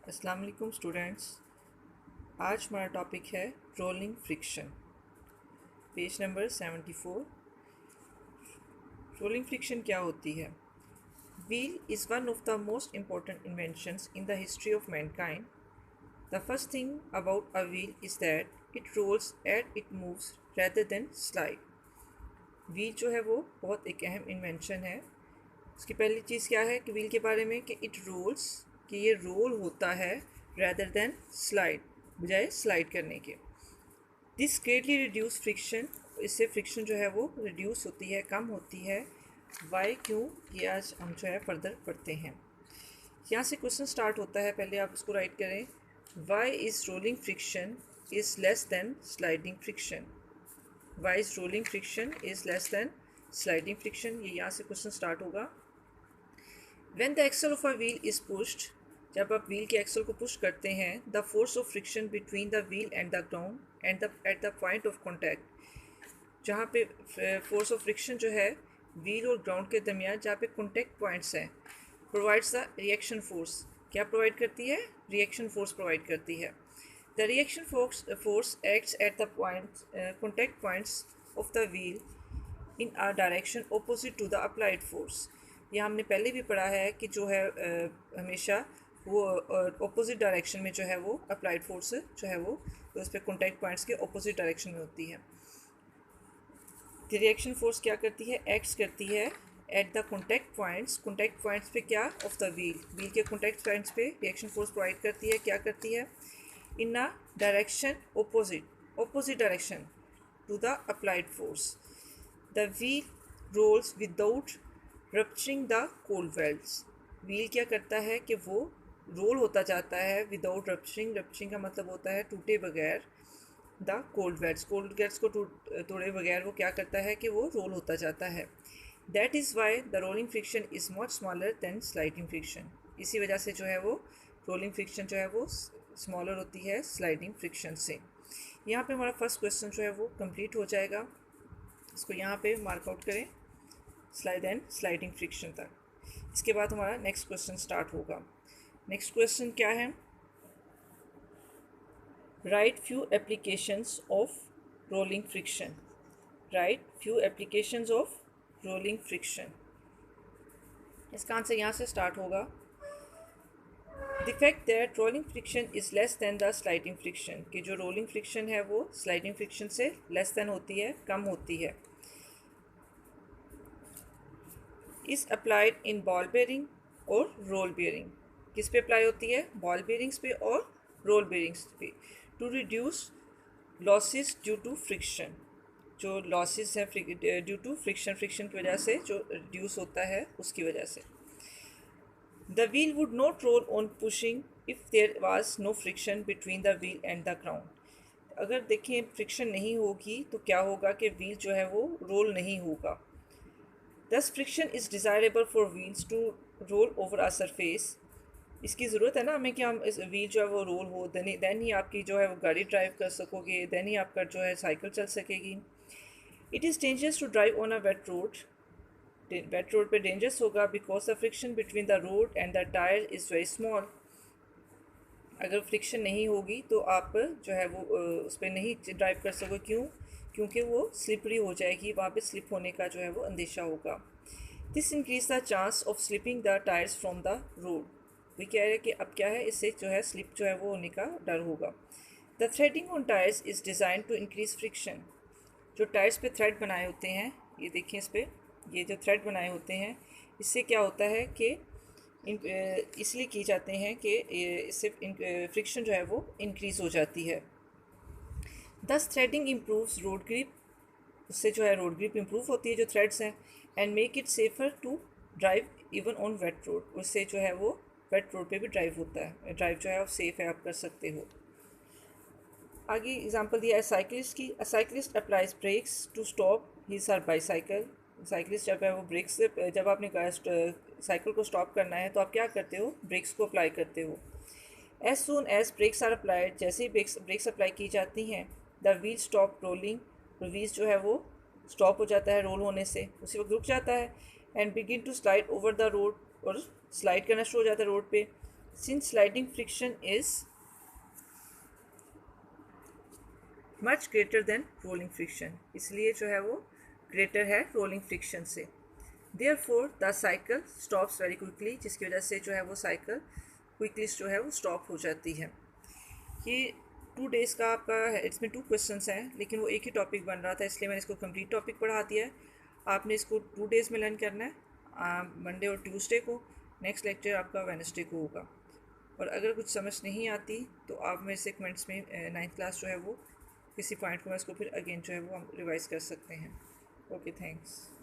अस्सलाम वालेकुम स्टूडेंट्स। आज हमारा टॉपिक है rolling friction. Page number 74। Rolling friction क्या होती है? Wheel is one of the most important inventions in the history of mankind. The first thing about a wheel is that it rolls and it moves rather than slide. Wheel जो है वो बहुत एक अहम invention है। उसकी पहली चीज़ क्या है कि व्हील के बारे में कि इट रोल्स, कि ये रोल होता है रेदर देन स्लाइड, बजाय स्लाइड करने के। दिस ग्रेटली रिड्यूस फ्रिक्शन, इससे फ्रिक्शन जो है वो रिड्यूस होती है, कम होती है। वाई, क्यों, ये आज हम जो है फर्दर पढ़ते हैं। यहाँ से क्वेश्चन स्टार्ट होता है, पहले आप उसको राइट करें। Why is rolling friction is less than sliding friction. Why is rolling friction is less than sliding friction, ये यहाँ से क्वेश्चन स्टार्ट होगा। When the axle of a wheel is pushed, जब आप व्हील के एक्सल को push करते हैं, the force of friction between the wheel and the ground and the eight the point of contact, जहाँ पे फोर्स ऑफ फ्रिक्शन जो है व्हील और ग्राउंड के दरमियान जहाँ पे कॉन्टैक्ट पॉइंट्स हैं, प्रोवाइड्स द रिएक्शन फोर्स। क्या प्रोवाइड करती है? रिएक्शन फोर्स प्रोवाइड करती है। The reaction force acts at the point contact points of the wheel in a direction opposite to the applied force. ये हमने पहले भी पढ़ा है कि जो है हमेशा वो ऑपोजिट डायरेक्शन में जो है वो अप्लाइड फोर्स जो है वो उस पर कॉन्टैक्ट पॉइंट्स के ऑपोजिट डायरेक्शन में होती है। द रिएक्शन फोर्स क्या करती है? एक्ट्स करती है एट द कॉन्टैक्ट पॉइंट्स पे क्या? ऑफ द व्हील के कॉन्टैक्ट पॉइंट्स पे रिएक्शन फोर्स प्रोवाइड करती है। क्या करती है? In a direction opposite direction to the applied force. The wheel rolls without rupturing the cold welds. Wheel क्या करता है कि वो रोल होता जाता है विदाउट रप्चरिंग का मतलब होता है टूटे बगैर द कोल्ड वेल्स को तोड़े बगैर वो क्या करता है कि वो रोल होता जाता है। That is why the rolling friction is much smaller than sliding friction. इसी वजह से जो है वो रोलिंग फ्रिक्शन जो है वो स्मॉलर होती है स्लाइडिंग फ्रिक्शन से। यहाँ पे हमारा फर्स्ट क्वेश्चन जो है वो कंप्लीट हो जाएगा। इसको यहाँ पे मार्कआउट करें स्लाइडिंग फ्रिक्शन तक। इसके बाद हमारा नेक्स्ट क्वेश्चन स्टार्ट होगा। नेक्स्ट क्वेश्चन क्या है? Right few applications of rolling friction. Right few applications of rolling friction. इसका आंसर यहाँ से स्टार्ट होगा। The fact that rolling friction is less then the sliding friction, कि जो रोलिंग फ्रिक्शन है वो स्लाइडिंग फ्रिक्शन से लेस दैन होती है, कम होती है। Is applied in ball bearing और रोल बेयरिंग। किस पे अप्लाई होती है? बॉल बेयरिंग्स पे और रोल बेयरिंग्स पे। To reduce losses due to friction, जो लॉसेस हैं ड्यू टू फ्रिक्शन की वजह से जो रिड्यूस होता है उसकी वजह से। The wheel would not roll on pushing if there was no friction between the wheel and the ground. अगर देखें फ्रिक्शन नहीं होगी तो क्या होगा कि व्हील जो है वो रोल नहीं होगा। Thus friction is desirable for wheels to roll over a surface. इसकी ज़रूरत है ना हमें कि हम इस व्हील जो है वो रोल हो, दैन ही आपकी जो है वो गाड़ी ड्राइव कर सकोगे, दैन ही आपका जो है साइकिल चल सकेगी। It is dangerous to drive on a wet road. Wet road पे डेंजरस होगा because the friction between the road and the tyre is very small. अगर फ्रिक्शन नहीं होगी तो आप जो है वो उस पर नहीं ड्राइव कर सकोगे। क्यों? क्योंकि वो स्लिपरी हो जाएगी, वहाँ पे स्लिप होने का जो है वो अंदेशा होगा। This increase the chance of slipping the tyres from the road. वे कह रहे हैं कि अब क्या है, इससे जो है स्लिप जो है वो होने का डर होगा। The threading on tyres is design to increase friction. जो टायर्स पे थ्रेड बनाए होते हैं, ये देखिए इस पर, ये जो थ्रेड बनाए होते हैं इससे क्या होता है कि इसलिए किए जाते हैं कि इससे फ्रिक्शन जो है वो इंक्रीज़ हो जाती है। दस थ्रेडिंग इम्प्रूव्स रोड ग्रिप, उससे जो है रोड ग्रिप इम्प्रूव होती है जो थ्रेड्स हैं। And make it safer to drive even on wet road, उससे जो है वो वेट रोड पे भी ड्राइव होता है, ड्राइव जो है वो सेफ़ है, आप कर सकते हो। आगे एग्जांपल दिया है साइकिलिस्ट की। A cyclist applies brakes to stop his her bicycle. Cyclist जब है वो ब्रेक्स, जब आपने साइकिल को स्टॉप करना है तो आप क्या करते हो? ब्रेक्स को अप्लाई करते हो। As soon as brakes are applied, जैसे ही ब्रेक्स अप्लाई की जाती हैं, द व्हील स्टॉप रोलिंग, तो व्हील जो है वो स्टॉप हो जाता है रोल होने से, उसी वक्त रुक जाता है। And begin to slide over the road, और स्लाइड करना शुरू हो जाता है रोड पे। Since sliding friction is much greater than rolling friction, इसलिए जो है वो ग्रेटर है रोलिंग फ्रिक्शन से। Therefore the cycle stops very quickly, जिसकी वजह से जो है वो साइकिल क्विकली जो है वो स्टॉप हो जाती है। ये 2 डेज़ का आपका है, इसमें 2 क्वेश्चंस हैं, लेकिन वो एक ही टॉपिक बन रहा था, इसलिए मैंने इसको कंप्लीट टॉपिक पढ़ा दिया है। आपने इसको 2 डेज़ में लर्न करना है, मंडे और ट्यूसडे को। नेक्स्ट लेक्चर आपका वेडनेसडे को होगा। और अगर कुछ समझ नहीं आती तो आप मेरे से कमेंट्स में 9th क्लास जो है वो किसी पॉइंट को मैं इसको फिर अगेन जो है वो हम रिवाइज़ कर सकते हैं। Okay, thanks.